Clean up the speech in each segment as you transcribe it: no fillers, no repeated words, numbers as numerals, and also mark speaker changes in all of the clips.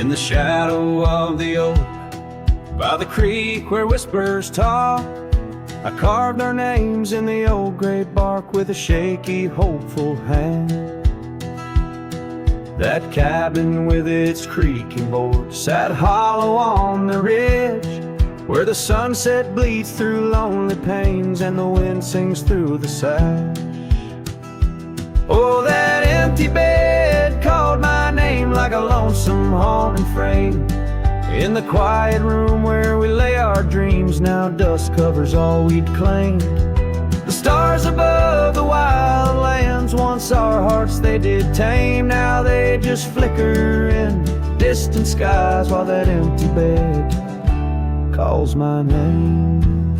Speaker 1: In the shadow of the oak, by the creek where whispers talk, I carved our names in the old gray bark with a shaky, hopeful hand. That cabin with its creaking board sat hollow on the ridge, where the sunset bleeds through lonely panes and the wind sings through the sash. Oh, that empty bed called my name like a lonesome haunting frame. In the quiet room where we lay our dreams, now dust covers all we'd claimed. The stars above the wild lands, once our hearts they did tame, now they just flicker in distant skies while that empty bed calls my name.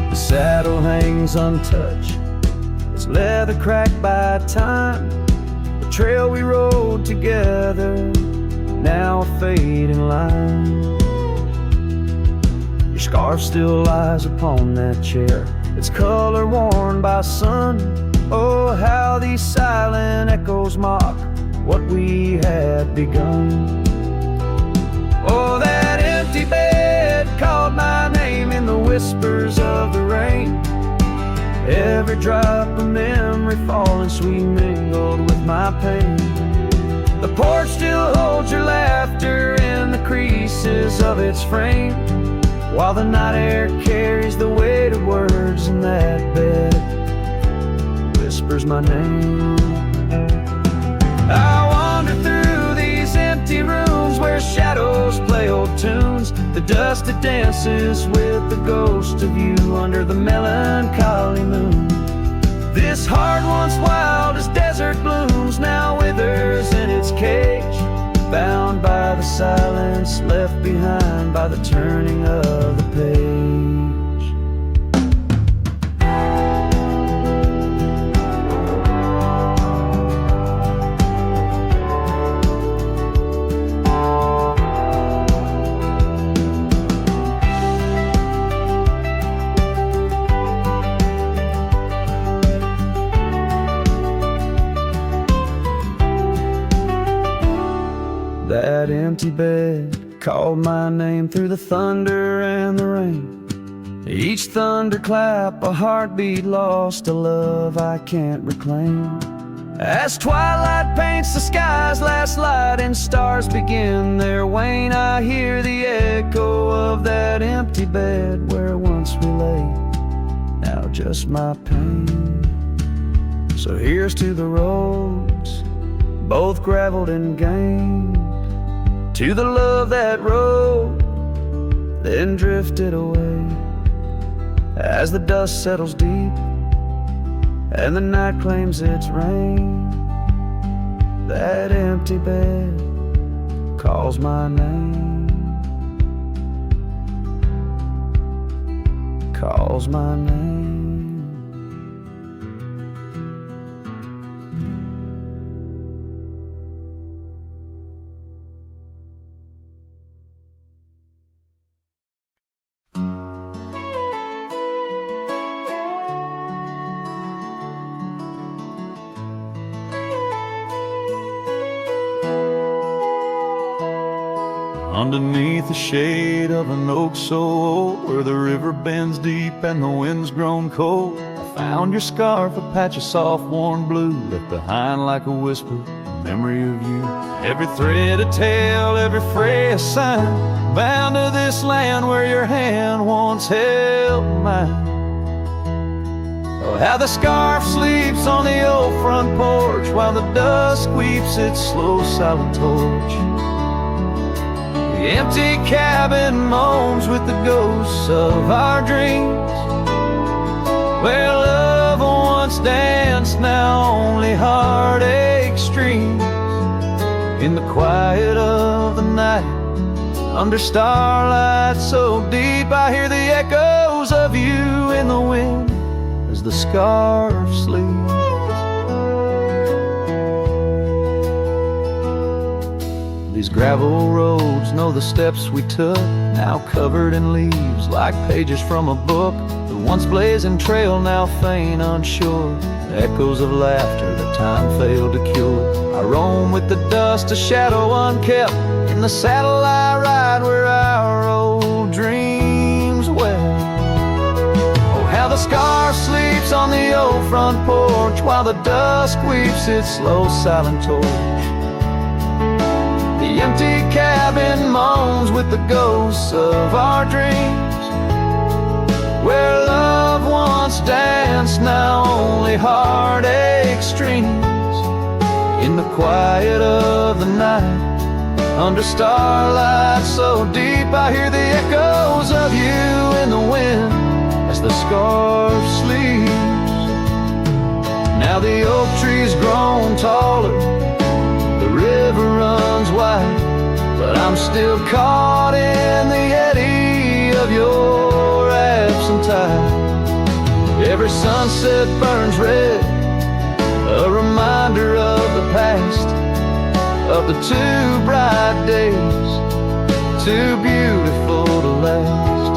Speaker 1: The saddle hangs untouched, its leather cracked by time. The trail we rode together, now a fading line. Your scarf still lies upon that chair, its color worn by sun. Oh, how these silent echoes mock what we had begun. Oh, that empty bed called my name in the whispers of the rain. Every drop of memory falling sweet mingled with my pain. The porch still holds your laughter in the creases of its frame, while the night air carries the weight of words, and that bed whispers my name. I wander through these empty rooms where shadows play old tunes. The dust that dances with the ghost of you under the melancholy moon. This heart once wild as desert blooms now withers in its cage, bound by the silence left behind by the turning of the page. That empty bed called my name through the thunder and the rain. Each thunderclap a heartbeat lost, a love I can't reclaim. As twilight paints the sky's last light and stars begin their wane, I hear the echo of that empty bed where once we lay, now just my pain. So here's to the roads, both graveled and gained, to the love that rode, then drifted away. As the dust settles deep and the night claims its reign, that empty bed calls my name, calls my name.
Speaker 2: Underneath the shade of an oak so old, where the river bends deep and the wind's grown cold, I found your scarf, a patch of soft warm blue, left behind like a whisper, a memory of you. Every thread a tale, every fray a sign, bound to this land where your hand once held mine. Oh, how the scarf sleeps on the old front porch, while the dusk weeps its slow silent torch. The empty cabin moans with the ghosts of our dreams, where love once danced, now only heartache streams. In the quiet of the night, under starlight so deep, I hear the echoes of you in the wind as the scarf sleeps. These gravel roads know the steps we took, now covered in leaves like pages from a book. The once blazing trail now faint unsure, echoes of laughter that time failed to cure. I roam with the dust, a shadow unkept, in the saddle I ride where our old dreams wept. Oh, how the scarf sleeps on the old front porch, while the dusk weeps its slow silent torch. The empty cabin moans with the ghosts of our dreams, where love once danced, now only heartache streams. In the quiet of the night, under starlight so deep, I hear the echoes of you in the wind as the scarf sleeps. Now the oak tree's grown taller, the river runs wide, but I'm still caught in the eddy of your absent tide. Every sunset burns red, a reminder of the past, of the too bright days, too beautiful to last.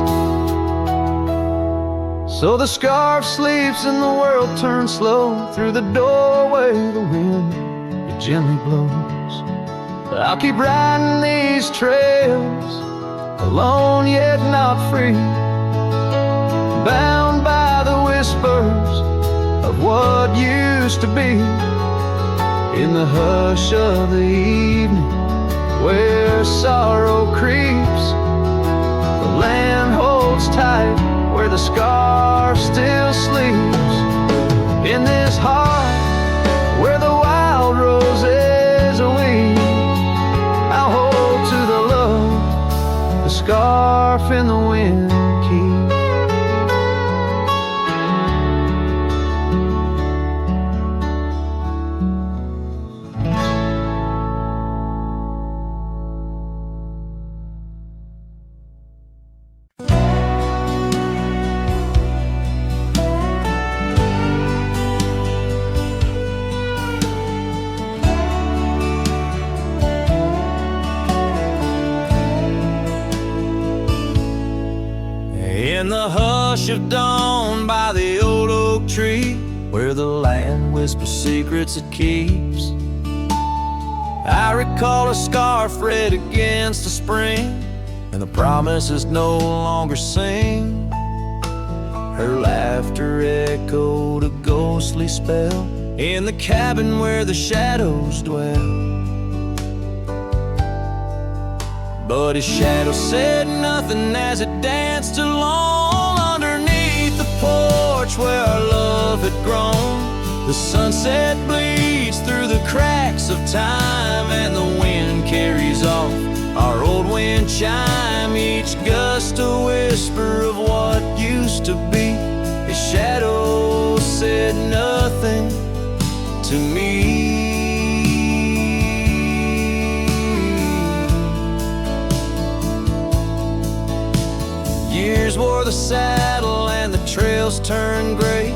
Speaker 2: So the scarf sleeps and the world turns slow, through the doorway the wind it gently blows. I'll keep riding these trails, alone yet not free, bound by the whispers of what used to be. In the hush of the evening, where sorrow creeps, the land holds tight where the scarf still sleeps. In this heart where the wild roses weep, I'll hold to the love the scarf in the wind keeps.
Speaker 1: In the hush of dawn by the old oak tree, where the land whispers secrets it keeps, I recall a scarf red against the spring, and the promises no longer sing. Her laughter echoed a ghostly spell in the cabin where the shadows dwell. But his shadow said nothing as it danced along underneath the porch where our love had grown. The sunset bleeds through the cracks of time, and the wind carries off our old wind chime. Each gust a whisper of what used to be. His shadow said nothing to me. Years wore the saddle and the trails turned gray,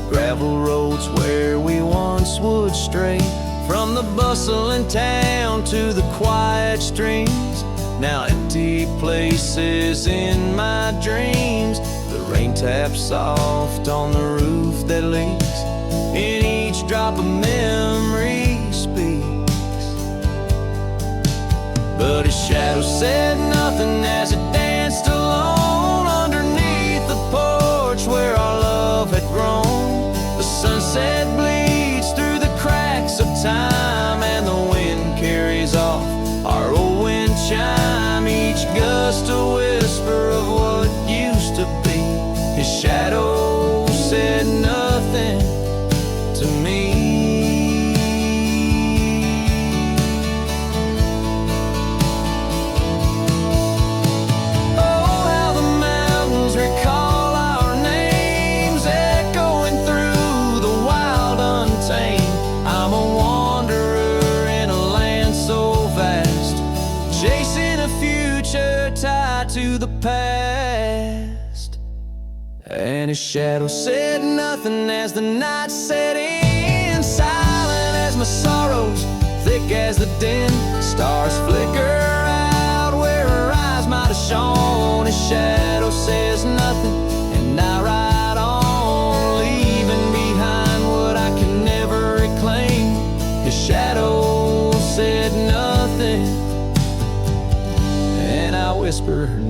Speaker 1: gravel roads where we once would stray. From the bustling town to the quiet streams, now empty places in my dreams. The rain taps soft on the roof that leaks, in each drop of memory speaks. But his shadow said nothing as it danced alone underneath the porch where our love had grown. The sunset bleeds through the cracks of time, and the wind carries off our old wind chime. Each gust a whisper of what used to be. His shadow said nothing to me. To the past, and his shadow said nothing as the night set in, silent as my sorrows, thick as the din. Stars flicker out where her eyes might have shone. His shadow says nothing, and I ride whisper her